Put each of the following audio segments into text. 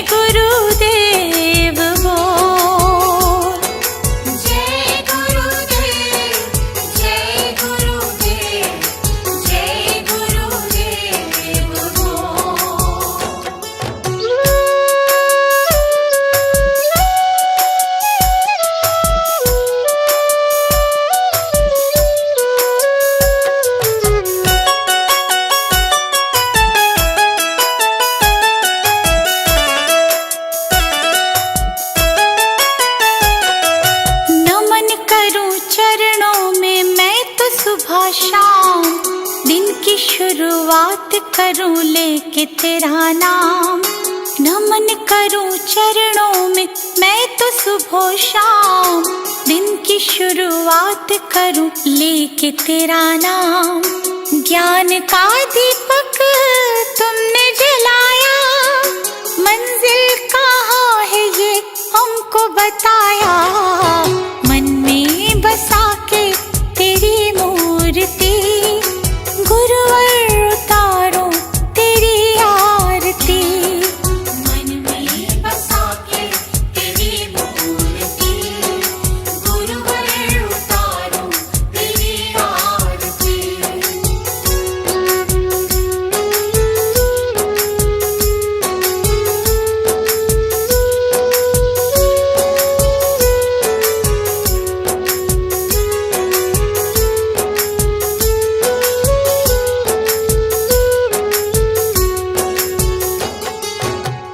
गुरुदेव बोल। जय गुरुदेव, जय गुरुदेव, जय गुरुदेव बोल। नमन करूं चरणों में मैं तो सुबह शाम, दिन की शुरुआत करूं लेके तेरा नाम। नमन करूं चरणों में मैं तो सुबह शाम, दिन की शुरुआत करूं लेके तेरा नाम। ज्ञान का दीपक तुमने जलाया, मंजिल कहाँ है ये हमको बताया। मन में बसा के तेरी मूर्ति, गुरुवर उतारो तेरी आरती। मन में बसा के तेरी मूर्ति, गुरुवर उतारो तेरी आरती।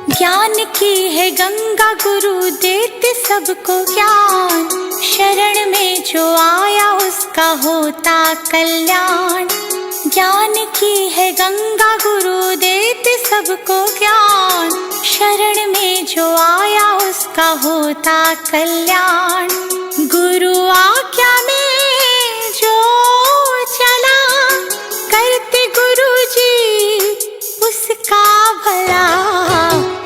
ज्ञान की है गंगा गुरु देते सबको ज्ञान, शरण में जो आया उसका होता कल्याण। ज्ञान की है गंगा गुरु देते सबको ज्ञान, शरण में जो आया उसका होता कल्याण। गुरु आज्ञा में जो चला, करते गुरु जी उसका भला।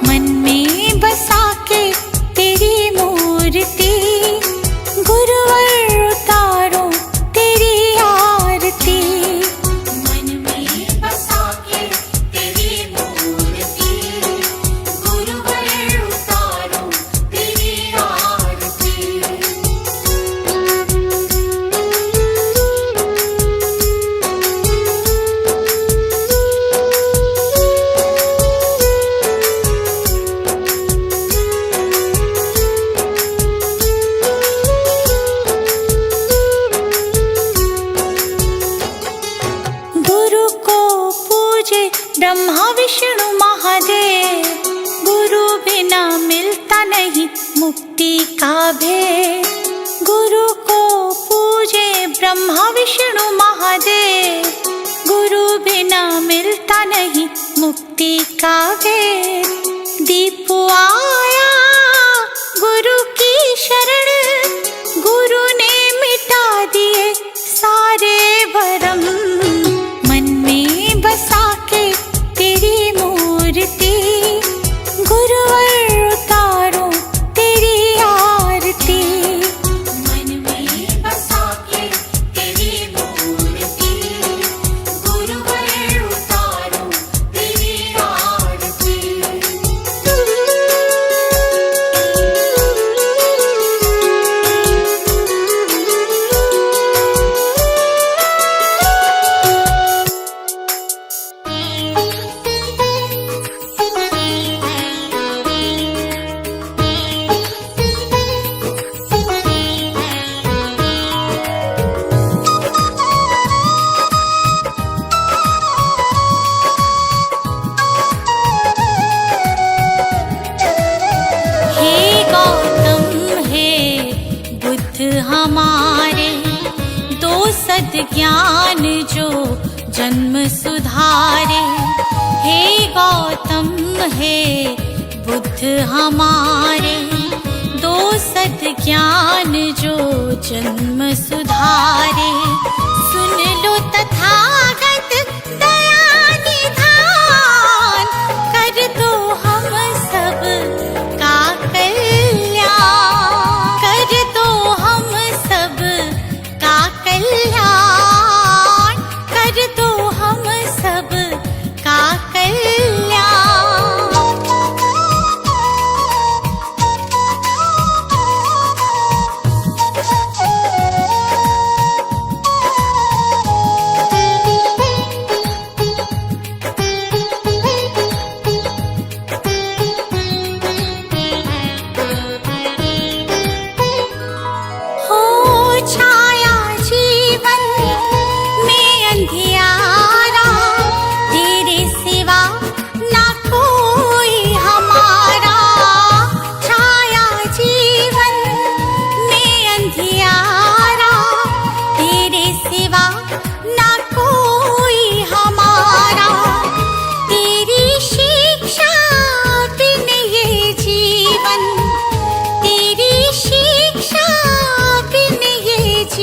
मन में बसा के तेरी मूर्ति, गुरुवर उतारो तेरी आरती। मन में बसा के तेरी मूर्ति, गुरुवर उतारो तेरी आरती। गुरु को पूजे ब्रह्मा विष्णु महादेव, गुरु बिना मिलता नहीं मुक्ति का भेद। गुरु को पूजे ब्रह्मा विष्णु महादेव, गुरु बिना मिलता नहीं मुक्ति का भेद। दीप आया गुरु की शरण, गुरु ने मिटा दिए सारे भरम। मन में बसा के तेरी मूर्ति, गुरुवर उतारो तेरी आरती। मन में बसा के तेरी मूर्ति, गुरुवर उतारो तेरी आरती। हे गौतम हे बुद्ध हमारे, दो सद्ज्ञान जो जन्म सुधारे। हे गौतम हे बुद्ध हमारे, दो सद्ज्ञान जो जन्म सुधारे। सुन लो तथागत दया निधान, कर दो हम सब का कल्याण। कर दो हम सब का कल्याण, कर दो हम सब का कल्याण।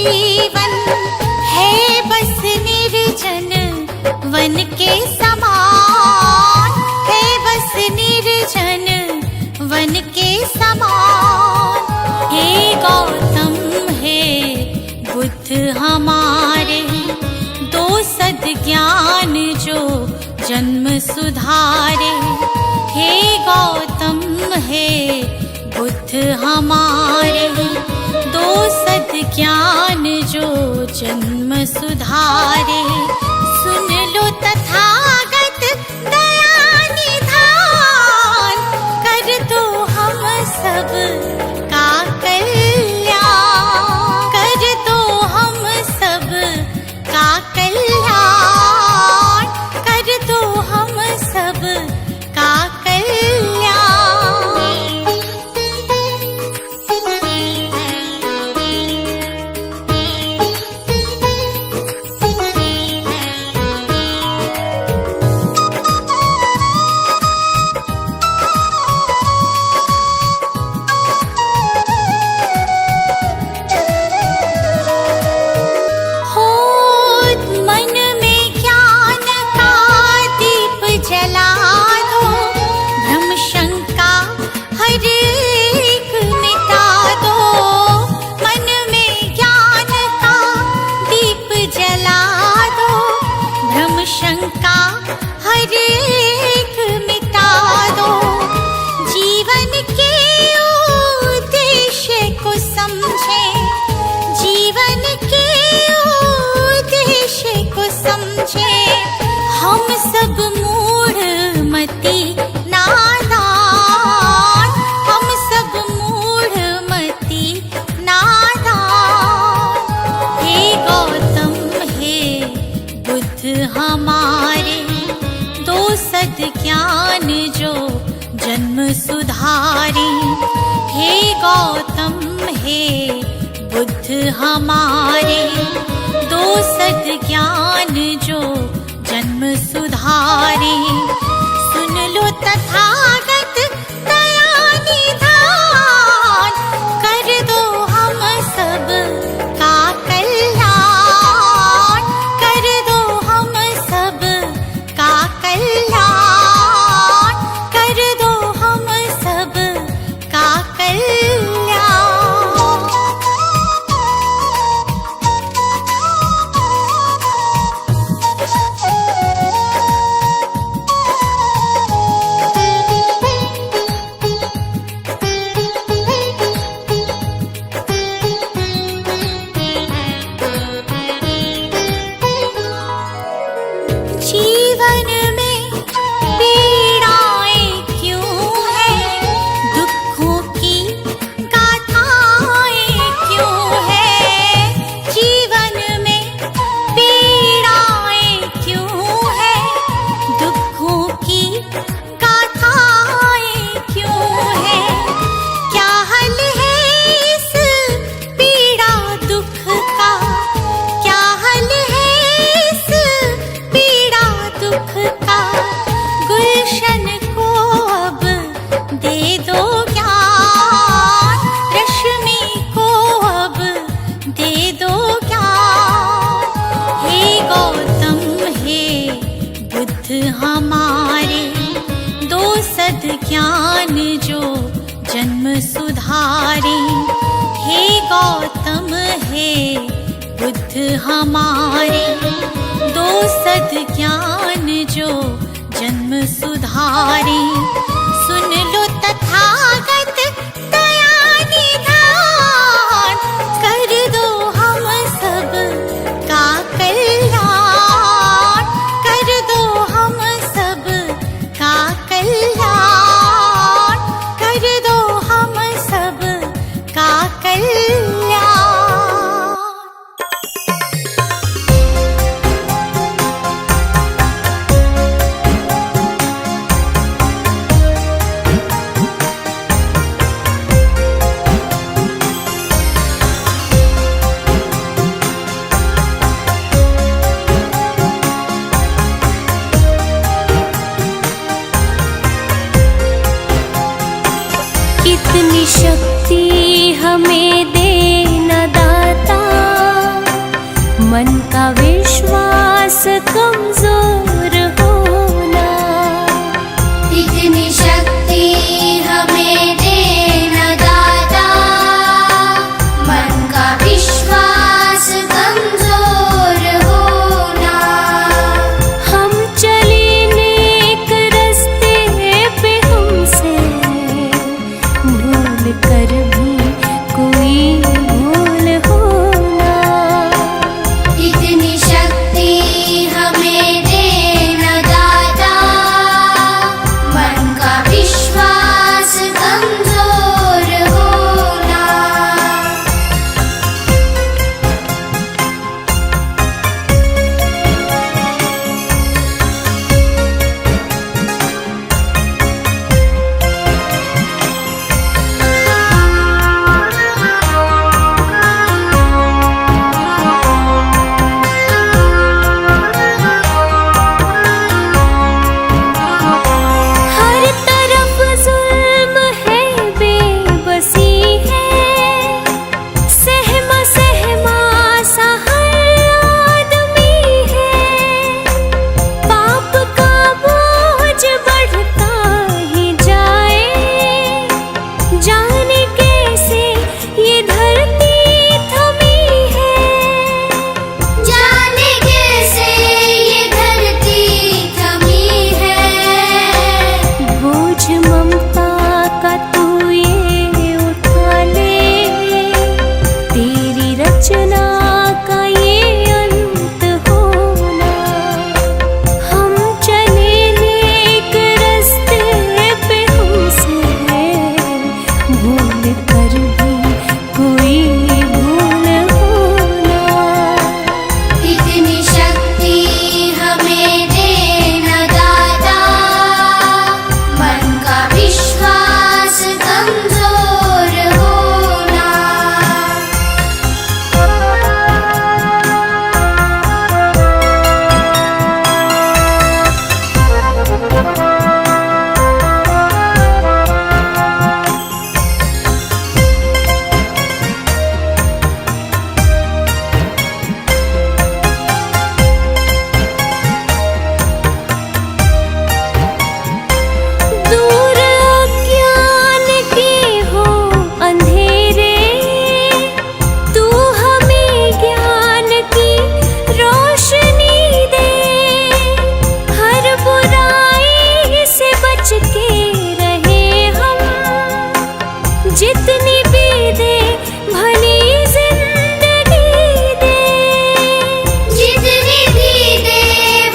जीवन है बस निर्जन वन के समान, है बस निर्जन वन के समान। हे गौतम हे बुद्ध हमारे, दो सद्ज्ञान जो जन्म सुधारे। हे गौतम हे बुद्ध हमारे, दो सद्ज्ञान जो जन्म सुधारे। सुन लो तथागत दया निधान, कर दो हम सब का कल्याण, कर दो हम सब का कल्याण, कर दो हम सब का शंका हर एक मिटा दो। जीवन के उद्देश्य को समझे, जीवन के उद्देश्य को समझे। हम सब मूढ़ मति नादान, हम सब मूढ़ मति नादान। हे गौतम हे बुद्ध हमारे, दो सद्ज्ञान जो जन्म सुधारे। हे गौतम हे बुद्ध हमारे, दो सद्ज्ञान जो जन्म सुधारे। सुन लो तथागत दया निधान, कर दो हम सब का कल्याण, कर दो हम सब का कल्याण, कर दो हम सब का कल्याण। जीवन में पीड़ाएं क्यों हैं, दुखों की गाथाएं क्यों हैं। जीवन में पीड़ाएं क्यों हैं, दुखों की गाथाएं क्यों हैं। क्या हल है इस पीड़ा दुख का, क्या हल है इस पीड़ा दुख का। गुलशन को अब दे दो ज्ञान, रश्मि को अब दे दो ज्ञान। हे गौतम हे बुद्ध हमारे, दो सद्ज्ञान जो जन्म सुधारे। हे गौतम हे बुद्ध हमारे, दो सद्ज्ञान जो जन्म सुधारे। सुन लो तथागत दया निधान, कर दो हम सब का कल्याण, कर दो हम सब का कल्याण, कर दो हम सब का कल्याण। इतनी शक्ति हमें देना दाता, जितनी भी दे भली जिंदगी दे, जितनी भी दे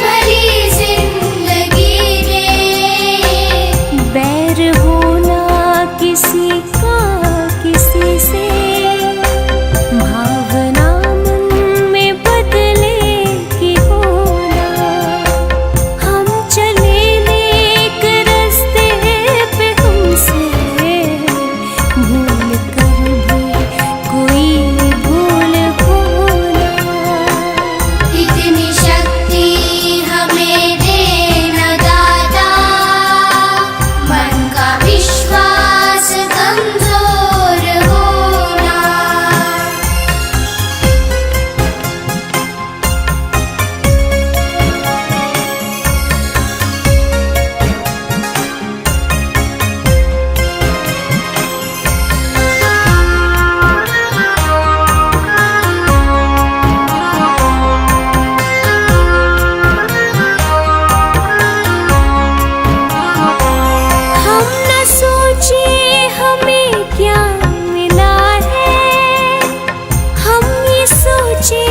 भली जिंदगी दे, बैर होना किसी का किसी से, भावना मन में बदले की होना। हम चले नेक रास्ते पे हमसे भूल कर भी कोई भूल होना। इतनी शक्ति हमें देना दाता, मन का विश्वास कमजोर होना। हम न सोचे हमें क्या मिला है, हम ये सोचे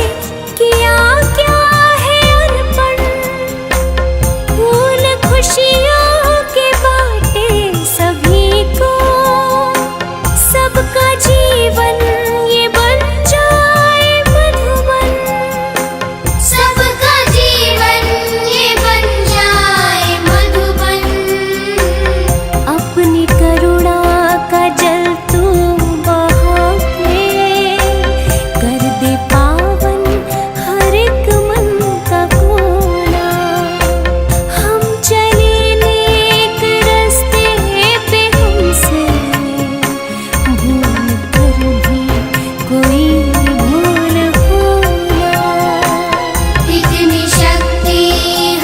किया क्या है अर्पण। फूल खुशियों के बाटे सभी को, सबका जीवन ये बन जाए मधुबन। सबका जीवन ये बन जाए मधुबन। अपनी करुणा का जल तू बहा के, कर दे पावन हर एक मन का कोना। हम चले नेक रास्ते पे हमसे भूल कर भी कोई भूल होना। इतनी शक्ति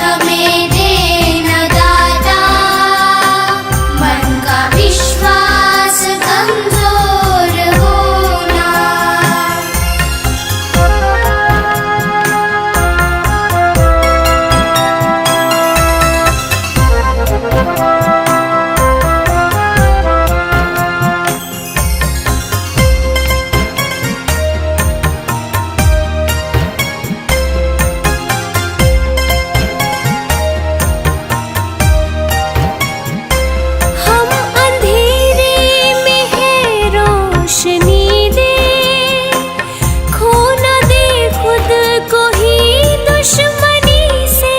हमें देना दाता, मन का विश्वास कमजोर होना। हम अंधेरे में है रोशनी दे, खो न दे खुद को ही दुश्मनी से।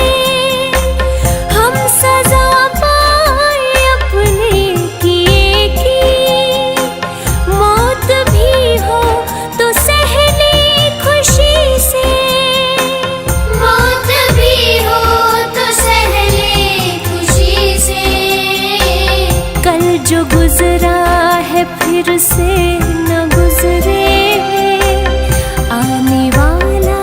हम सजा पाए अपने किए की, मौत भी हो तो सह ले खुशी से। मौत भी हो तो सह ले खुशी से। कल जो गुजरा है फिर से न गुजरे, आने वाला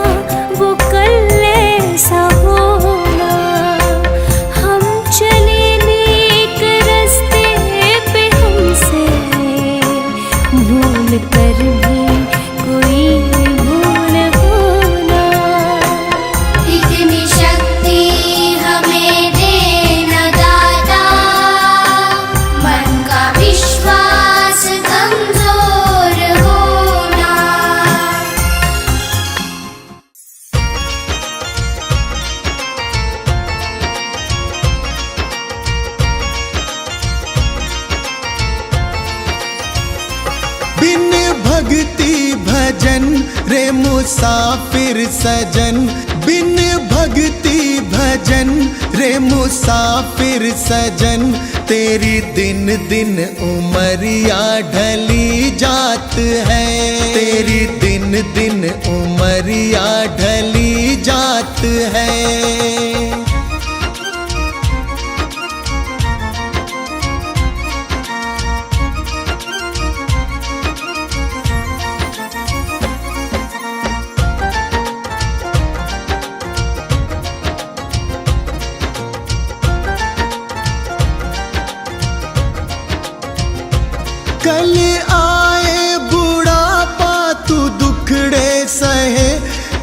वो कल ऐसा होना। हम चले नेक रास्ते पे हमसे भूल कर भी कोई भूल होना। इतनी शक्ति हमें देना दाता, मन का विश्वास कमजोर होना। बिन भक्ति भजन रे मुसाफिर सजन, बिन भक्ति भजन रे मुसाफिर सजन। तेरी दिन दिन उमरिया ढली जात है, तेरी दिन दिन उमरिया ढली जात है। कल आए बुढ़ापा तू दुखड़े सहे,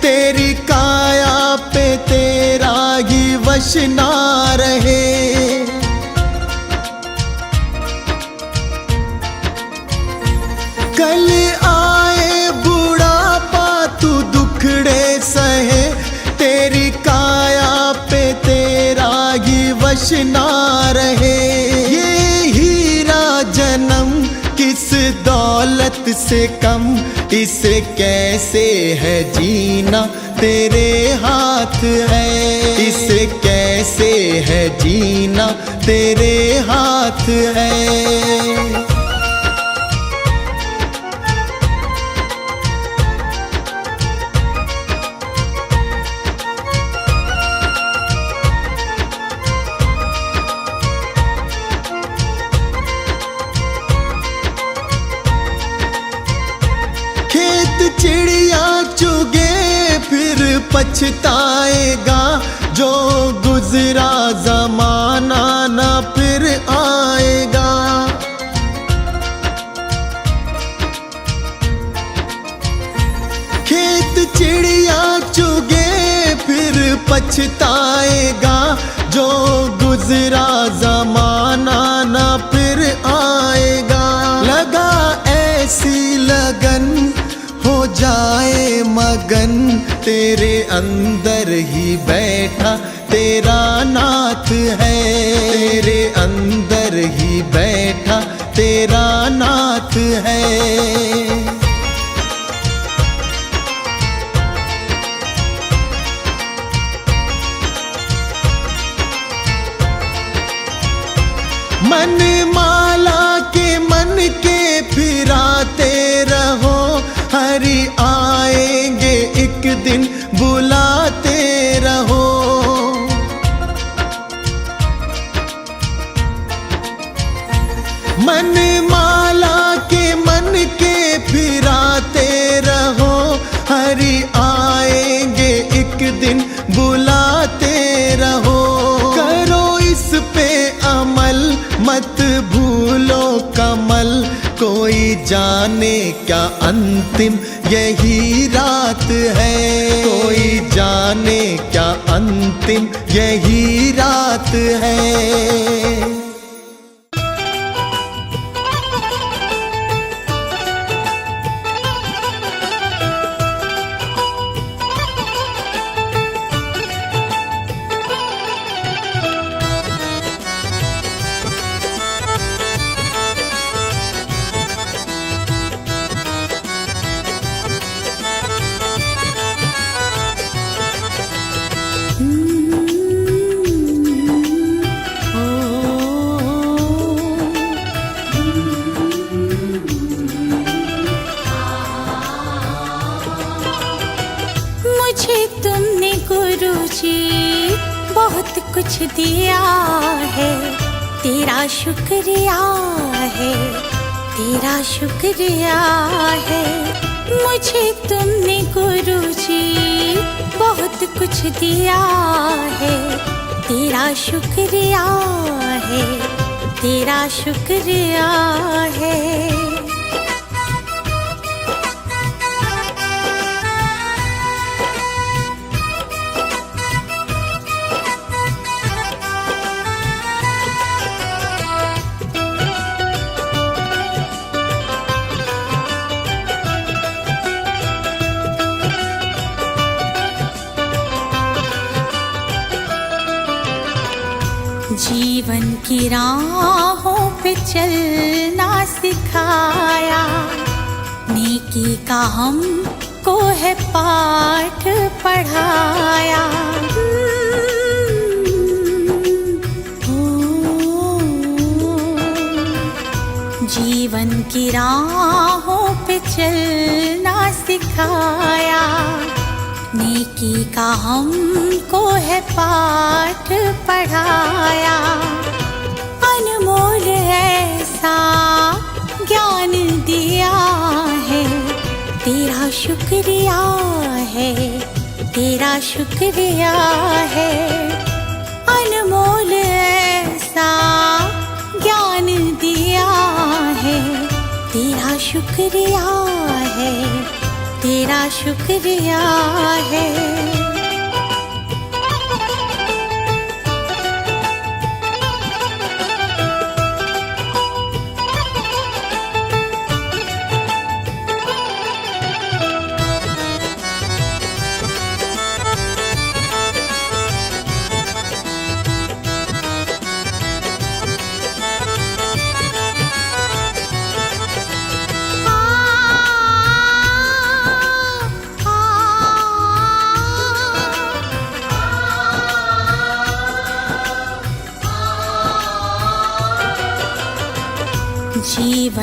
तेरी काया पे तेरा ही वश ना रहे। वशना रहे। ये हीरा जन्म किस दौलत से कम, इसे कैसे है जीना तेरे हाथ है। इसे कैसे है जीना तेरे हाथ है। चिड़िया चुगे फिर पछताएगा, जो गुजरा जमाना ना फिर आएगा। खेत चिड़िया चुगे फिर पछताएगा, जो गुजरा जमाना ना फिर आएगा। लगा ऐसी लगन हो जाए मगन, तेरे अंदर ही बैठा तेरा नाथ है। तेरे अंदर ही बैठा तेरा नाथ है। मन माला के मन के फिराते रहो, हरि आएंगे एक दिन बुलाते रहो। मन माला के मन के फिराते रहो, हरि आएंगे एक दिन बुलाते रहो। करो इस पे अमल मत भूलो कमल, कोई जाने क्या अंतिम यही रात है। कोई जाने क्या अंतिम यही रात है। बहुत कुछ दिया है, तेरा शुक्रिया है, तेरा शुक्रिया है। मुझे तुमने गुरुजी बहुत कुछ दिया है, तेरा शुक्रिया है, तेरा शुक्रिया है। जीवन की राहों पे चलना सिखाया, नेकी का हमको है पाठ पढ़ाया। जीवन की राहों पे चलना सिखाया, नेकी का हमको है पाठ पढ़ाया। अनमोल ऐसा ज्ञान दिया है, तेरा शुक्रिया है, तेरा शुक्रिया है। अनमोल ऐसा ज्ञान दिया है, तेरा शुक्रिया है, तेरा शुक्रिया है।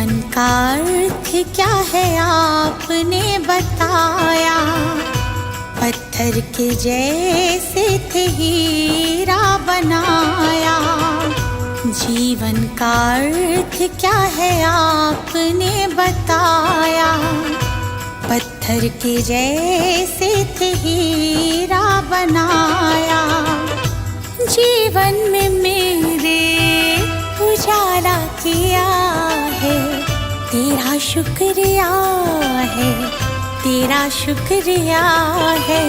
जीवन का अर्थ क्या है आपने बताया। पत्थर के जैसे थे हीरा बनाया। जीवन का अर्थ क्या है आपने बताया। पत्थर के जैसे थे हीरा बनाया। जीवन में मेरे उजाला किया है, तेरा शुक्रिया है, तेरा शुक्रिया है।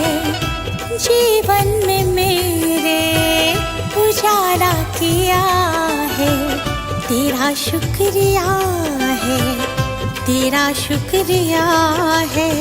जीवन में मेरे उजाला किया है, तेरा शुक्रिया है, तेरा शुक्रिया है।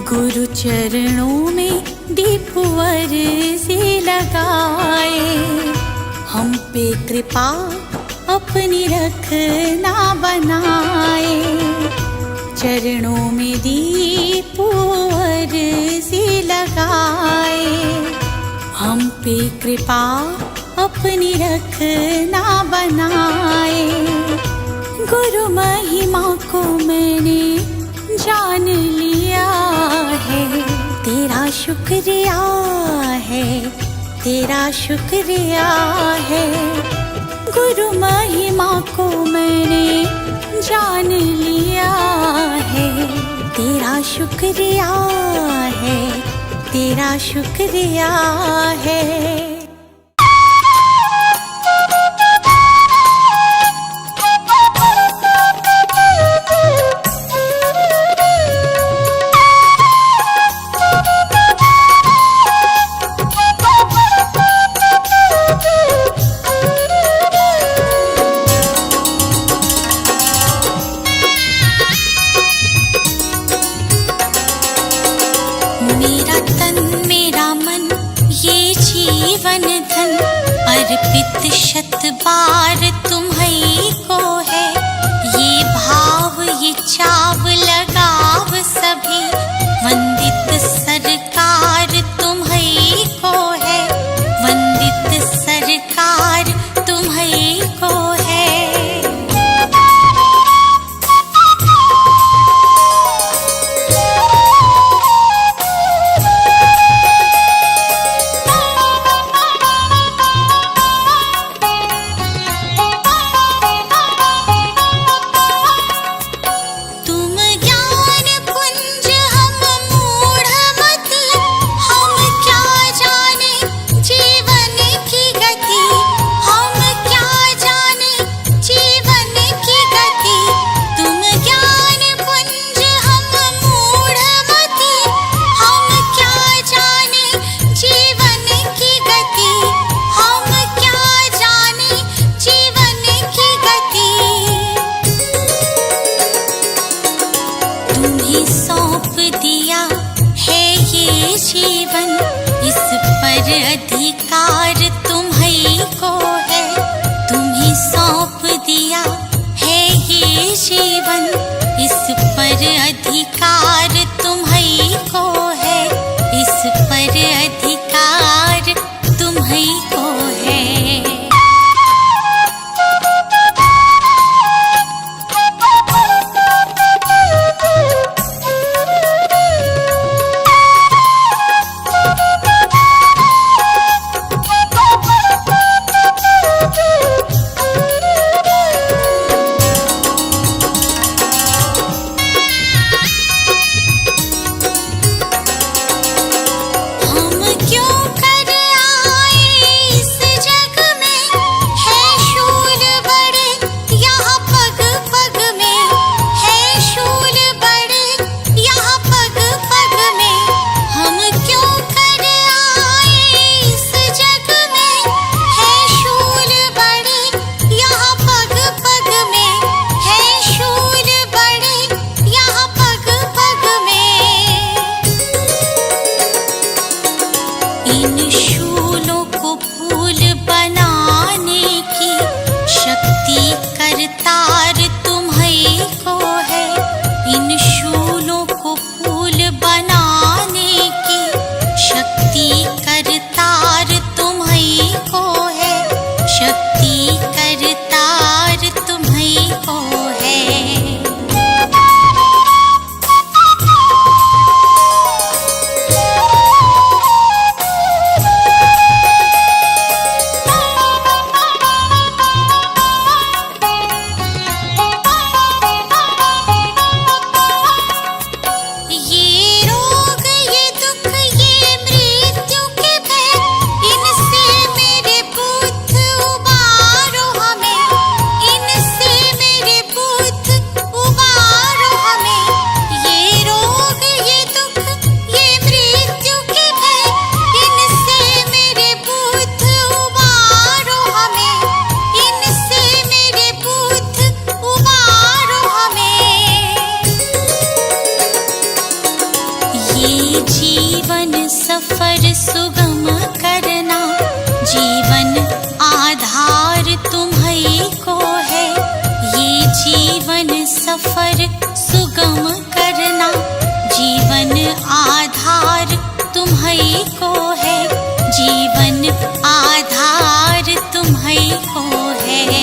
गुरु चरणों में दीप वर्जी लगाए। हम पे कृपा अपनी रखना बनाए। चरणों में दीप वर्जी लगाए। हम पे कृपा अपनी रखना बनाए। गुरु महिमा को मैंने जान लिया है, तेरा शुक्रिया है, तेरा शुक्रिया है। गुरु महिमा को मैंने जान लिया है, तेरा शुक्रिया है, तेरा शुक्रिया है। मेरा तन मेरा मन ये जीवन धन अर्पित शत बार तुम्हीं को है। ये भाव ये चाव लगाव सभी वंदित सरकार तुम्हीं को है। वंदित सरकार तुम्हीं को है। जीवन इस पर अधिकार तुम्हीं को है। तुम्हीं सौंप दिया है ये जीवन इस पर अधिकार तुम्हीं को है। इस पर अधिकार तुम्हीं को है। इन शूलों को फूल बनाने की शक्ति करतार तुम्हीं को है। इन शूलों को फूल बनाने की शक्ति करतार तुम्हीं को है। शक्ति करतार तुम्हीं को है। जीवन सफर सुगम करना, जीवन आधार तुम्हीं को है। ये जीवन सफर सुगम करना, जीवन आधार तुम्हीं को है। जीवन आधार तुम्हीं को है।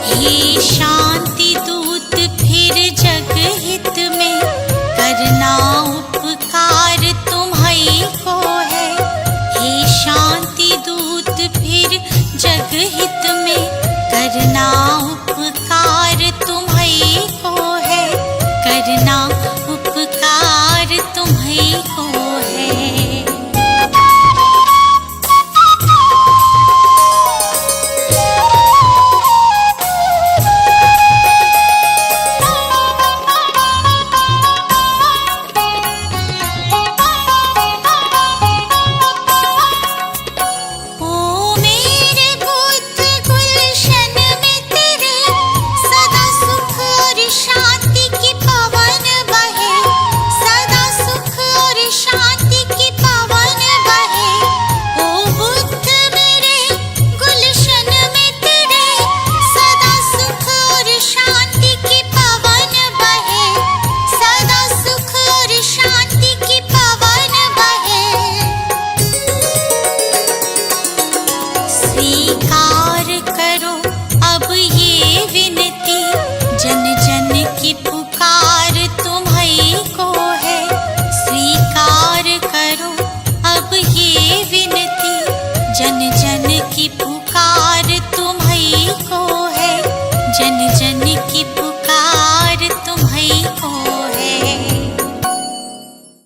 हे शांति दूत फिर जग हित में करना उपकार तुम्हीं को है। हे शांति दूत फिर जग हित में करना उपकार तुम्हीं को है। करना उपकार तुम्हीं को है। स्वीकार करो अब ये विनती, जन जन की पुकार तुम्हीं को है। स्वीकार करो अब ये विनती, जन जन की पुकार तुम्हीं को है। जन जन की